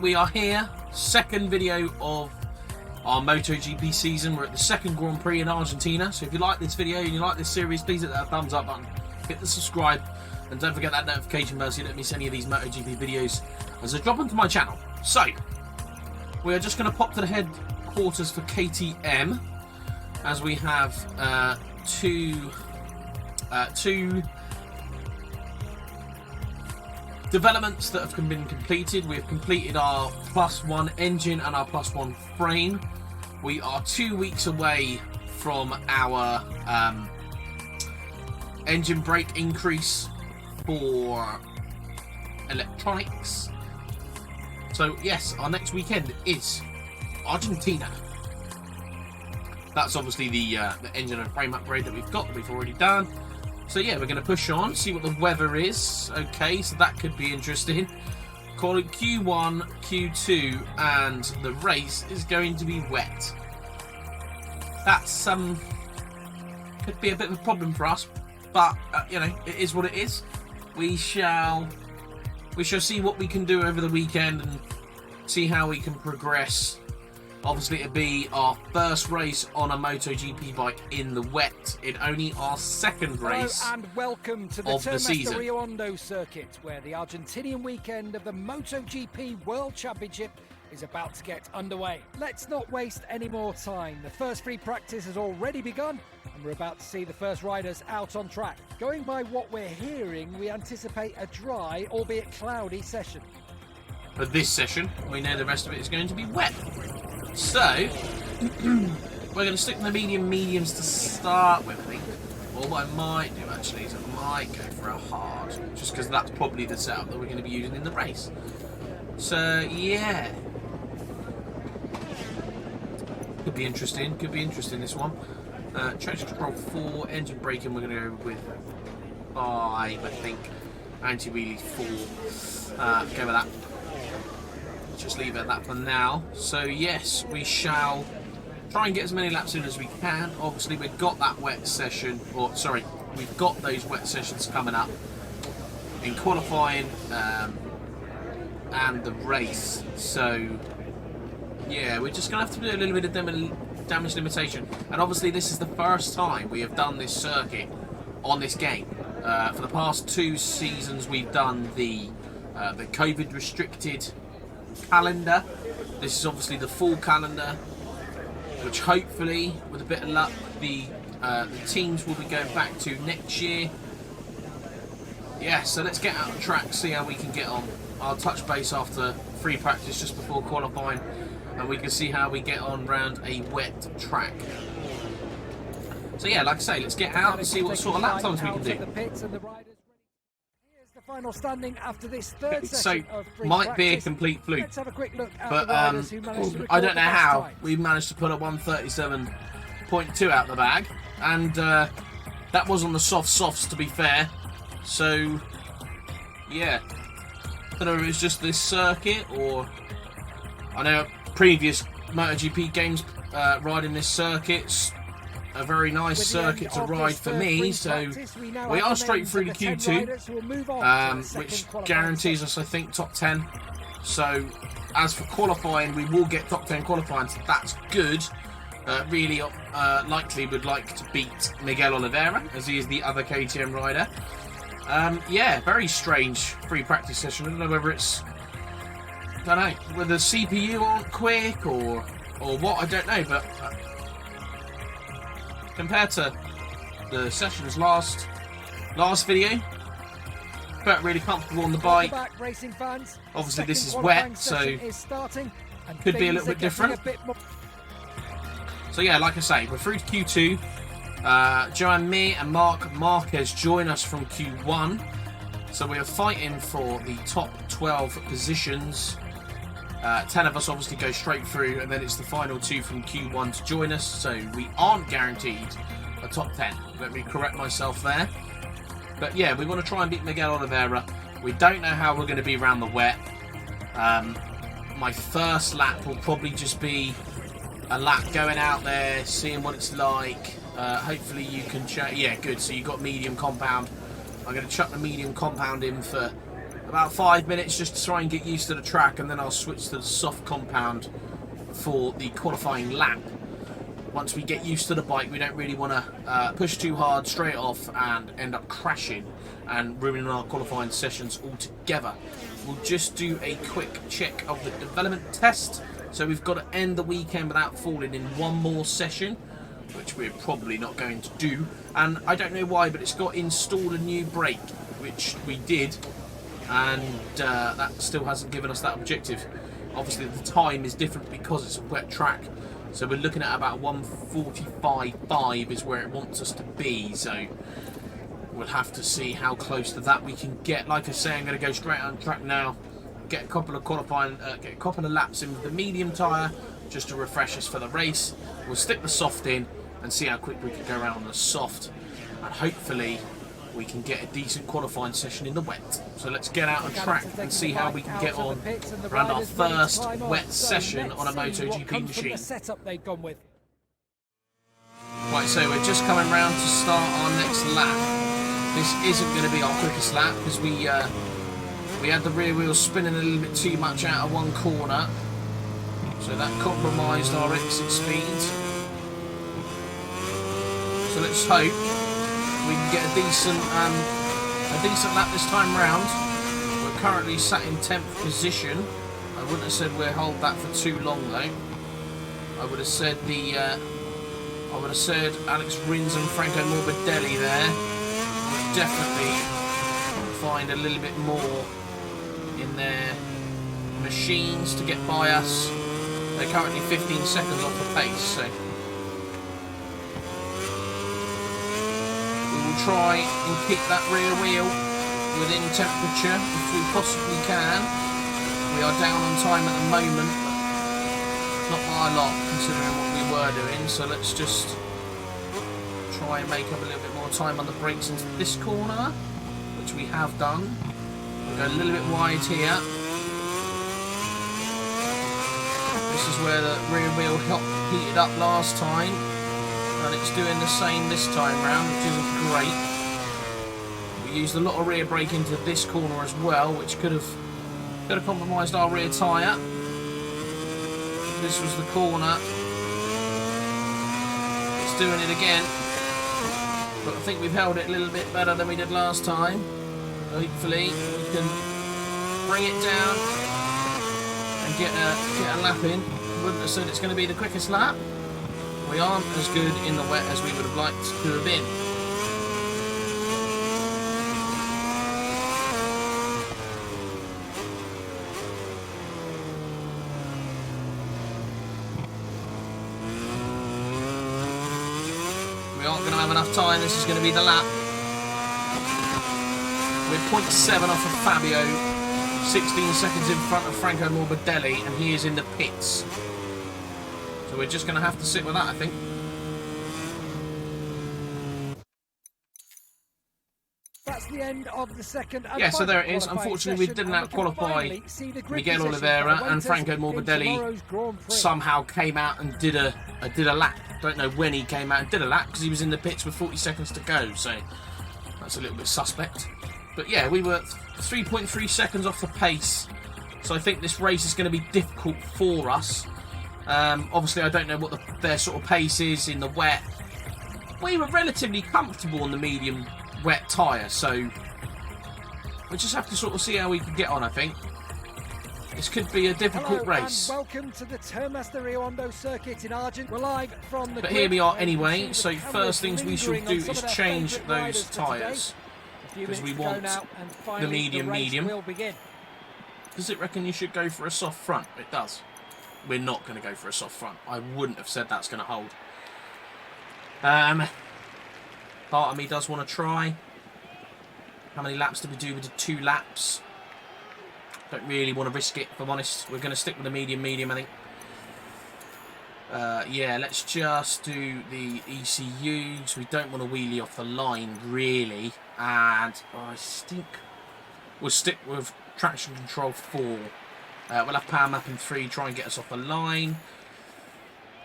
we are here. Second video of our MotoGP season. We're at the second Grand Prix in Argentina. So if you like this video and you like this series, please hit that thumbs up button. Hit the subscribe. And don't forget that notification bell so you don't miss any of these MotoGP videos as they drop into my channel. So, we are just going to pop to the headquarters for KTM. As we have two developments that have been completed. We have completed our +1 engine and our +1 frame. We are 2 weeks away from our engine brake increase for electronics. So yes, our next weekend is Argentina. That's obviously the engine and frame upgrade that we've already done. So yeah, we're going to push on, see what the weather is. Okay, so that could be interesting. Call it Q1, Q2, and the race is going to be wet. That's could be a bit of a problem for us, but you know, it is what it is. We shall see what we can do over the weekend and see how we can progress. Obviously, it'll be our first race on a MotoGP bike in the wet. It's only our second race and welcome to the Termas de Rio Hondo circuit, where the Argentinian weekend of the MotoGP World Championship is about to get underway. Let's not waste any more time. The first free practice has already begun, and we're about to see the first riders out on track. Going by what we're hearing, we anticipate a dry, albeit cloudy session. For this session, we know the rest of it is going to be wet. So, we're going to stick to the mediums to start with, I think. Or what I might do, actually, is I might go for a hard, just because that's probably the setup that we're going to be using in the race. So, yeah. Could be interesting, this one. Traction control 4, engine braking, we're going to go with 5, I think. Anti-wheelie 4. Go with that. Just leave it at that for now. So yes, we shall try and get as many laps in as we can. Obviously, we've got that wet session, or sorry, we've got those wet sessions coming up in qualifying and the race. So yeah, we're just gonna have to do a little bit of damage limitation. And obviously, this is the first time we have done this circuit on this game. For the past 2 seasons, we've done the COVID restricted calendar. This is obviously the full calendar, which hopefully, with a bit of luck, the teams will be going back to next year. Yeah, so let's get out on track, see how we can get on. I'll touch base after free practice just before qualifying, and we can see how we get on round a wet track. So yeah, like I say, let's get out and see what sort of lap times we can do. Final standing after this third so of free might be a practice. complete fluke. Let's have a quick look at but the riders who managed to I don't know how times. we managed to put a 137.2 out the bag, and that was on the softs to be fair. So yeah, I don't know if it's just this circuit, or I know previous MotoGP games riding this circuit's a very nice circuit to ride for me, so we are straight through to Q2, which guarantees us, I think, top 10. So as for qualifying, we will get top 10 qualifying, so that's good. Really likely would like to beat Miguel Oliveira, as he is the other KTM rider. Yeah, very strange free practice session. I don't know whether it's, I don't know, whether the CPU aren't quick or what, I don't know, but compared to the session's last video, felt really comfortable on the bike. Obviously this is wet, so could be a little bit different. So yeah, like I say, we're through to Q2. Joan Mir and Marc Marquez join us from Q1. So we are fighting for the top 12 positions. 10 of us obviously go straight through, and then it's the final 2 from Q1 to join us, so we aren't guaranteed a top 10. Let me correct myself there. But yeah, we want to try and beat Miguel Oliveira. We don't know how we're going to be around the wet. My first lap will probably just be a lap going out there, seeing what it's like. Hopefully you can check. Yeah, good. So you got medium compound. I'm going to chuck the medium compound in for about 5 minutes just to try and get used to the track, and then I'll switch to the soft compound for the qualifying lap. Once we get used to the bike, we don't really want to push too hard straight off and end up crashing and ruining our qualifying sessions altogether. We'll just do a quick check of the development test. So we've got to end the weekend without falling in one more session, which we're probably not going to do. And I don't know why, but it's got install a new brake, which we did, and that still hasn't given us that objective. Obviously the time is different because it's a wet track, so we're looking at about 1:45.5 is where it wants us to be, so we'll have to see how close to that we can get. Like I say, I'm going to go straight on track now, get a couple of qualifying, get a couple of laps in with the medium tyre just to refresh us for the race. We'll stick the soft in and see how quick we can go around on the soft, and hopefully we can get a decent qualifying session in the wet. So let's get out on track and see how we can get on around our first wet session on a MotoGP machine. Right, so we're just coming round to start our next lap. This isn't going to be our quickest lap because we had the rear wheel spinning a little bit too much out of one corner, so that compromised our exit speed. So let's hope we can get a decent lap this time round. We're currently sat in 10th position. I wouldn't have said we'll hold that for too long though. I would have said Alex Rins and Franco Morbidelli there would definitely find a little bit more in their machines to get by us. They're currently 15 seconds off the pace, so we will try and keep that rear wheel within temperature if we possibly can. We are down on time at the moment, but not by a lot considering what we were doing, so let's just try and make up a little bit more time on the brakes into this corner, which we have done. We'll go a little bit wide here. This is where the rear wheel heated up last time, and it's doing the same this time round, which isn't great. We used a lot of rear brake into this corner as well, which could have compromised our rear tyre. This was the corner. It's doing it again, but I think we've held it a little bit better than we did last time. Hopefully we can bring it down and get a lap in. Wouldn't have said it's going to be the quickest lap. We aren't as good in the wet as we would have liked to have been. We aren't going to have enough time. This is going to be the lap. We're 0.7 off of Fabio, 16 seconds in front of Franco Morbidelli, and he is in the pits. So we're just going to have to sit with that, I think. That's the end of the second. Yeah, so there it is. Unfortunately, we didn't out-qualify Miguel Oliveira, and Franco Morbidelli somehow came out and did a lap. Don't know when he came out and did a lap because he was in the pits with 40 seconds to go, so that's a little bit suspect. But yeah, we were 3.3 seconds off the pace, so I think this race is going to be difficult for us. Obviously, I don't know what their sort of pace is in the wet. We were relatively comfortable on the medium wet tyre, so we just have to sort of see how we can get on, I think. This could be a difficult race. And welcome to the Termas de Rio Hondo circuit in Argentina. We're live from the But here we are anyway, so first things we should do is change those tyres, because we want the medium. Does it reckon you should go for a soft front? It does. We're not going to go for a soft front. I wouldn't have said that's going to hold. Part of me does want to try. How many laps did we do? We did 2 laps. Don't really want to risk it, if I'm honest. We're going to stick with the medium, I think. Yeah, let's just do the ECUs. We don't want to wheelie off the line, really. And I think we'll stick with traction control 4. We'll have power mapping 3, try and get us off the line.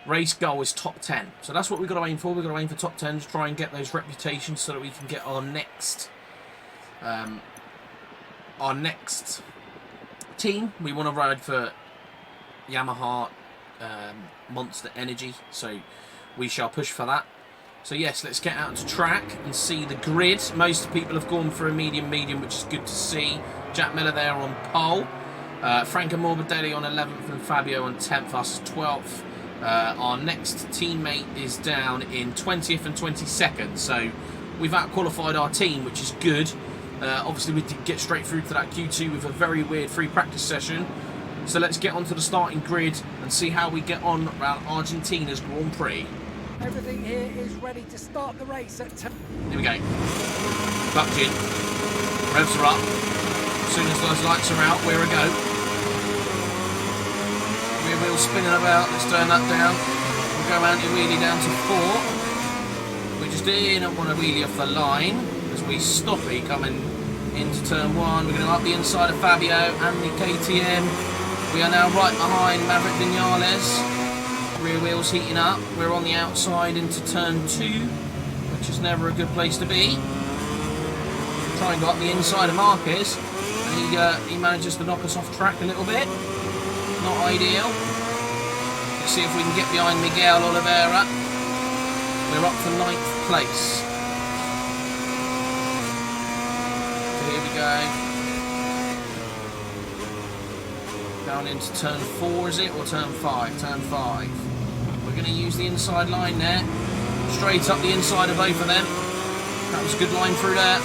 Race goal is top 10. So that's what we've got to aim for. We've got to aim for top 10 to try and get those reputations so that we can get our next our next team, we want to ride for Yamaha Monster Energy, so we shall push for that. So yes, let's get out to track and see the grid. Most people have gone for a medium, which is good to see. Jack Miller there on pole. Franco Morbidelli on 11th and Fabio on 10th, us 12th. Our next teammate is down in 20th and 22nd, so we've out-qualified our team, which is good. Obviously, we did get straight through to that Q2 with a very weird free practice session. So let's get onto the starting grid and see how we get on around Argentina's Grand Prix. Everything here is ready to start the race at Here we go. Bucked in. Revs are up. As soon as those lights are out, we're a go. Rear wheel spinning about. Let's turn that down. We'll go anti-wheelie down to 4. We just didn't want to wheelie off the line as we stoppy coming into turn 1. We're going to up the inside of Fabio and the KTM. We are now right behind Maverick Vinales. Rear wheels heating up. We're on the outside into turn 2, which is never a good place to be. Try and go up the inside of Marquez, and he manages to knock us off track a little bit. Not ideal. Let's see if we can get behind Miguel Oliveira. We're up to 9th place. So here we go. Down into turn 4, is it? Or turn 5? Turn 5. We're going to use the inside line there. Straight up the inside of both of them. That was a good line through there.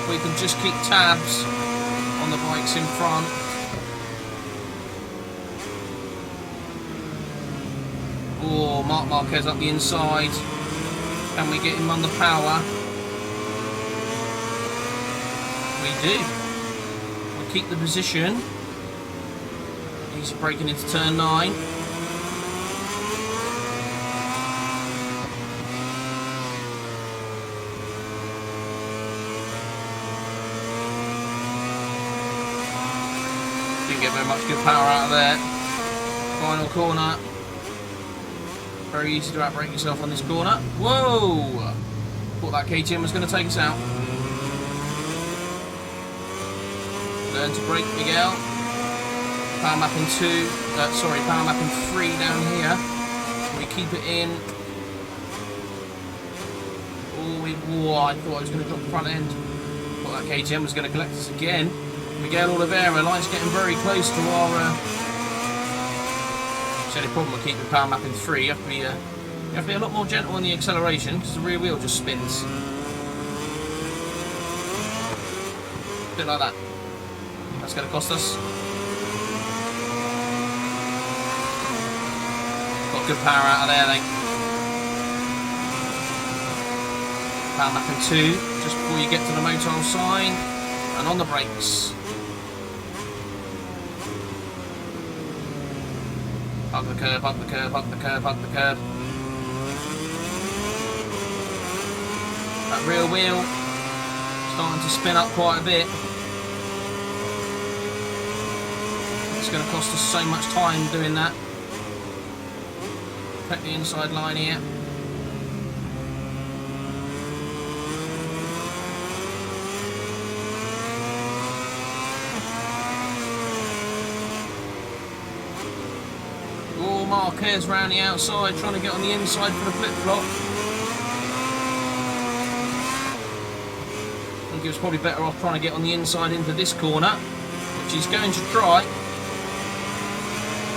We can just keep tabs on the bikes in front. Oh, Marc Marquez up the inside. Can we get him under power? We do. We'll keep the position. He's braking into turn 9. Didn't get very much good power out of there. Final corner. Very easy to outbrake yourself on this corner. Whoa! Thought that KTM was going to take us out. Learn to brake, Miguel. Power mapping 2. Power mapping 3 down here. We keep it in. Oh, I thought I was going to drop the front end. Thought that KTM was going to collect us again. Miguel Oliveira, line's getting very close to our. It's the only problem with keeping power mapping 3. You have to be a lot more gentle on the acceleration because the rear wheel just spins. A bit like that. That's going to cost us. Got good power out of there, I think. Power mapping 2 just before you get to the motor sign, and on the brakes. Hug the curb, hug the curb, hug the curb, hug the curb. That rear wheel starting to spin up quite a bit. It's going to cost us so much time doing that. Protect the inside line here. Oh, Marquez round the outside, trying to get on the inside for the flip-flop. I think he was probably better off trying to get on the inside into this corner, which he's going to try.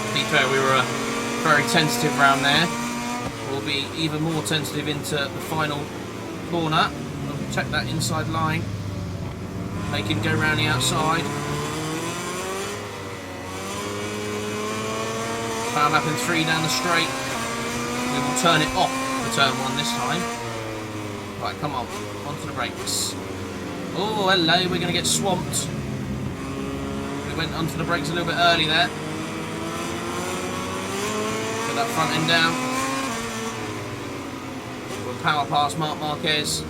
To be fair, we were very tentative round there. We'll be even more tentative into the final corner. We'll protect that inside line. Make him go round the outside. Power mapping 3 down the straight. We will turn it off for turn 1 this time. Right, come on. Onto the brakes. Oh, hello. We're going to get swamped. We went onto the brakes a little bit early there. Get that front end down. We'll power past Marc Marquez.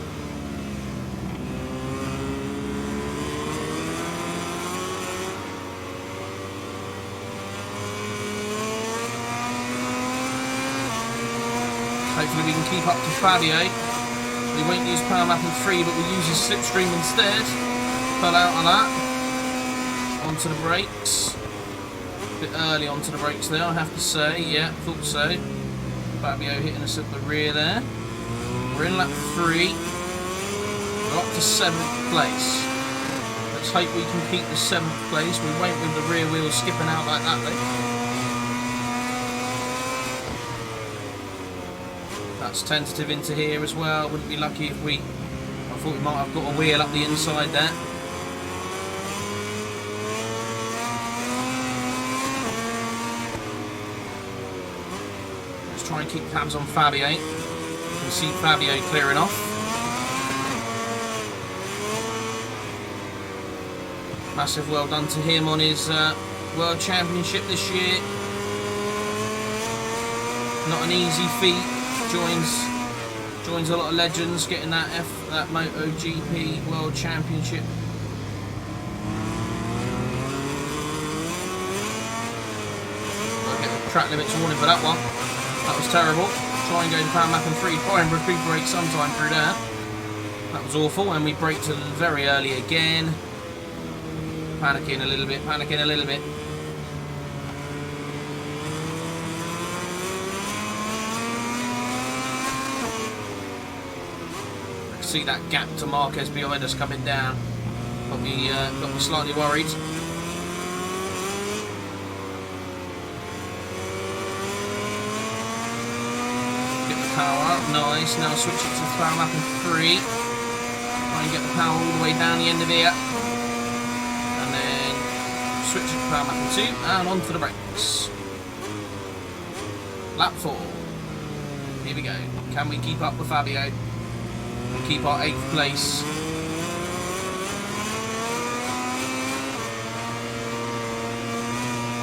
Hopefully we can keep up to Fabio, we won't use power mapping 3, but we'll use his slipstream instead. Pull out of that. Onto the brakes. A bit early onto the brakes there, I have to say. Yeah, thought so. Fabio hitting us at the rear there. We're in lap 3. We're up to 7th place. Let's hope we can keep the 7th place. We won't with the rear wheels skipping out like that though. That's tentative into here as well. Wouldn't be lucky if we... I thought we might have got a wheel up the inside there. Let's try and keep tabs on Fabio. You can see Fabio clearing off. Massive well done to him on his World Championship this year. Not an easy feat. Joins a lot of legends getting that MotoGP World Championship. I'll get the track limits warning for that one. That was terrible. Try and go to power mapping 3, try and recuperate sometime through there. That was awful, and we braked to very early again. Panicking a little bit, panicking a little bit. I can see that gap to Marquez behind us coming down. Got me slightly worried. Get the power up, nice. Now switch it to power mapping 3. Try and get the power all the way down the end of here. Switch it to power mapping 2 and onto the brakes. Lap 4. Here we go. Can we keep up with Fabio and keep our 8th place?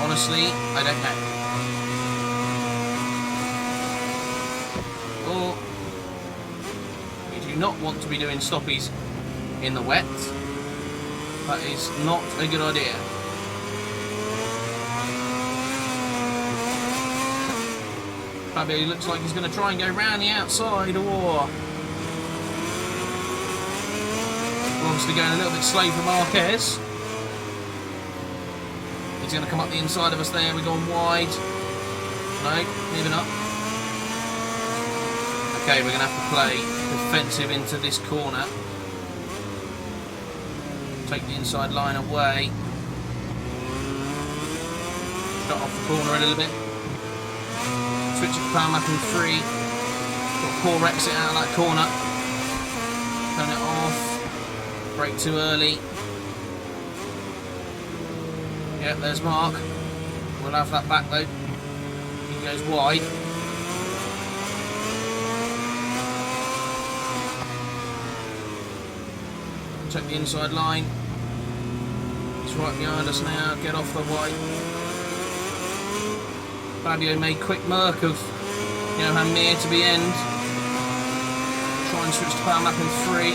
Honestly, I don't know. Or we do not want to be doing stoppies in the wet. That is not a good idea. Fabio looks like he's going to try and go round the outside, or we're obviously going a little bit slow for Marquez. He's going to come up the inside of us there. We're going wide. No, maybe not. Okay, we're going to have to play defensive into this corner. Take the inside line away. Shut off the corner a little bit. Switch it to power mapping 3. Got a poor exit out of that corner. Turn it off. Brake too early. Yeah, there's Mark. We'll have that back though. He goes wide. Check the inside line. It's right behind us now. Get off the white. Fabio made quick work of Johan Mir to the end. Try and switch to power mapping 3.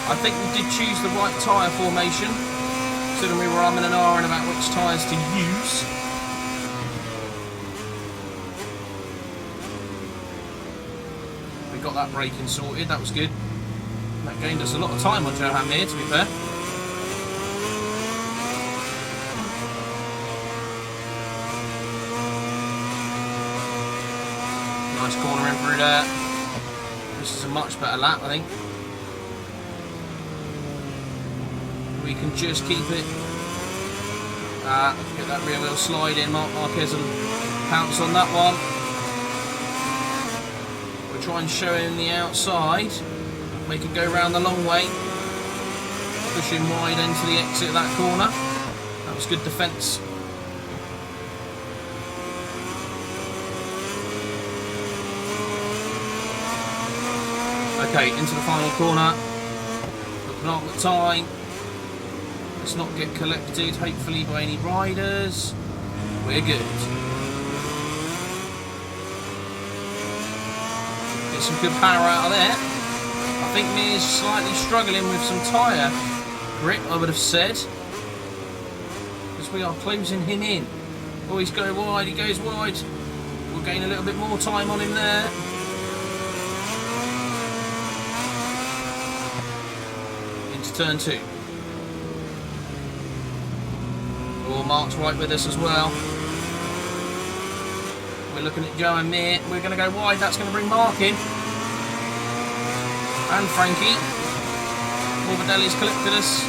I think we did choose the right tyre formation, considering we were umming and ahhing about which tyres to use. We got that braking sorted, that was good. That gained us a lot of time on Johan Mir, to be fair. Nice corner in through there. This is a much better lap, I think. We can just keep it. Get that rear wheel slide in. Marquez and pounce on that one. We'll try and show him the outside. Make it go round the long way. Push him wide into the exit of that corner. That was good defence. Okay, into the final corner. Looking up the time. Let's not get collected, hopefully, by any riders. We're good. Get some good power out of there. I think Mir's slightly struggling with some tyre grip, I would have said. Because we are closing him in. Oh, he's going wide, he goes wide. We'll gain a little bit more time on him there. turn 2. Oh, Mark's right with us as well. We're looking at Joe and Mir. We're going to go wide. That's going to bring Mark in. And Frankie. Morbidelli's collected us.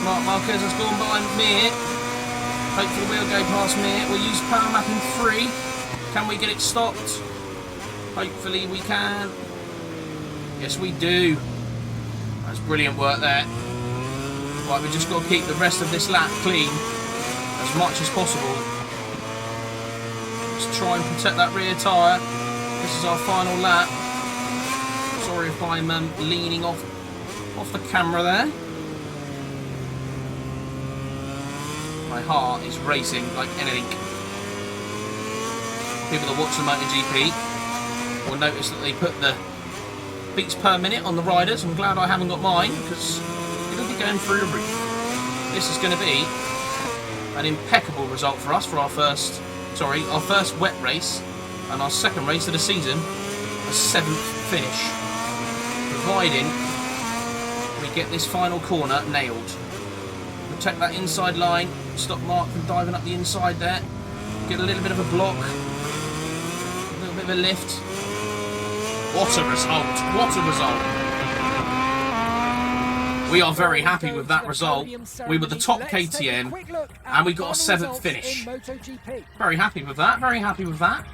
Mark Marquez has gone by Mir. Hopefully we'll go past Mir. We'll use power mapping 3. Can we get it stopped? Hopefully we can. Yes, we do. That's brilliant work there. Right, we've just got to keep the rest of this lap clean as much as possible. Let's try and protect that rear tyre. This is our final lap. Sorry if I'm leaning off the camera there. My heart is racing like anything. People that watch the MotoGP will notice that they put the beats per minute on the riders. I'm glad I haven't got mine because it'll be going through the roof. This is going to be an impeccable result for us for our first wet race and our second race of the season, a 7th finish, providing we get this final corner nailed. Protect that inside line, stop Mark from diving up the inside there, get a little bit of a block, a little bit of a lift. What a result! What a result! We are very happy with that result. We were the top KTM and we got a 7th finish. Very happy with that, very happy with that.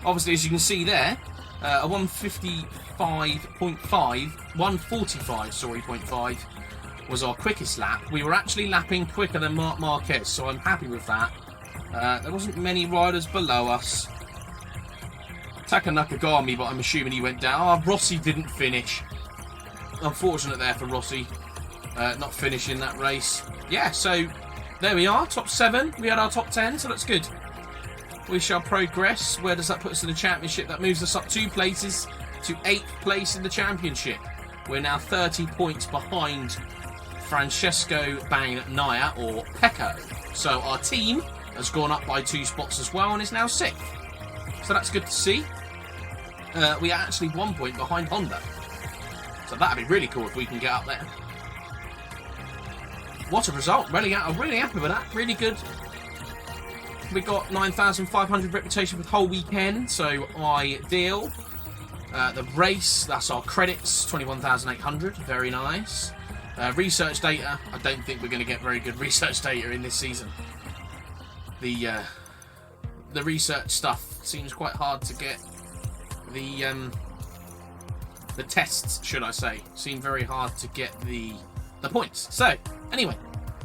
Obviously, as you can see there, a 145.5 was our quickest lap. We were actually lapping quicker than Marc Marquez, so I'm happy with that. There wasn't many riders below us. Taka Nakagami, but I'm assuming he went down. Oh, Rossi didn't finish. Unfortunate there for Rossi. Not finishing that race. Yeah, so there we are, top 7. We had our top 10, so that's good. We shall progress. Where does that put us in the championship? That moves us up 2 places to 8th place in the championship. We're now 30 points behind Francesco Bagnaia, or Pecco. So our team has gone up by 2 spots as well and is now 6th. So that's good to see. We are actually 1 point behind Honda. So that'd be really cool if we can get up there. What a result. I'm really happy with that. Really good. We got 9,500 reputation for the whole weekend, so ideal. The race, that's our credits, 21,800. Very nice. Research data, I don't think we're going to get very good research data in this season. The research stuff seems quite hard to get. The tests, should I say, seem very hard to get the points. So, anyway,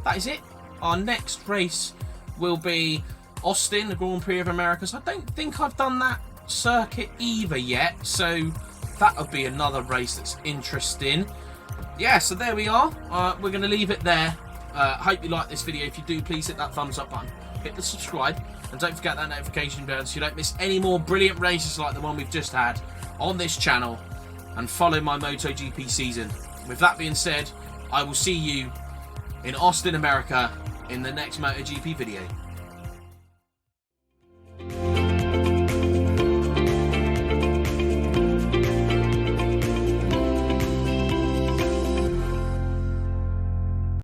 that is it. Our next race will be Austin, the Grand Prix of Americas. I don't think I've done that circuit either yet, so that'll be another race that's interesting. Yeah, so there we are. We're going to leave it there. Hope you like this video. If you do, please hit that thumbs up button. Hit the subscribe. And don't forget that notification bell so you don't miss any more brilliant races like the one we've just had on this channel. And follow my MotoGP season. With that being said, I will see you in Austin, America in the next MotoGP video.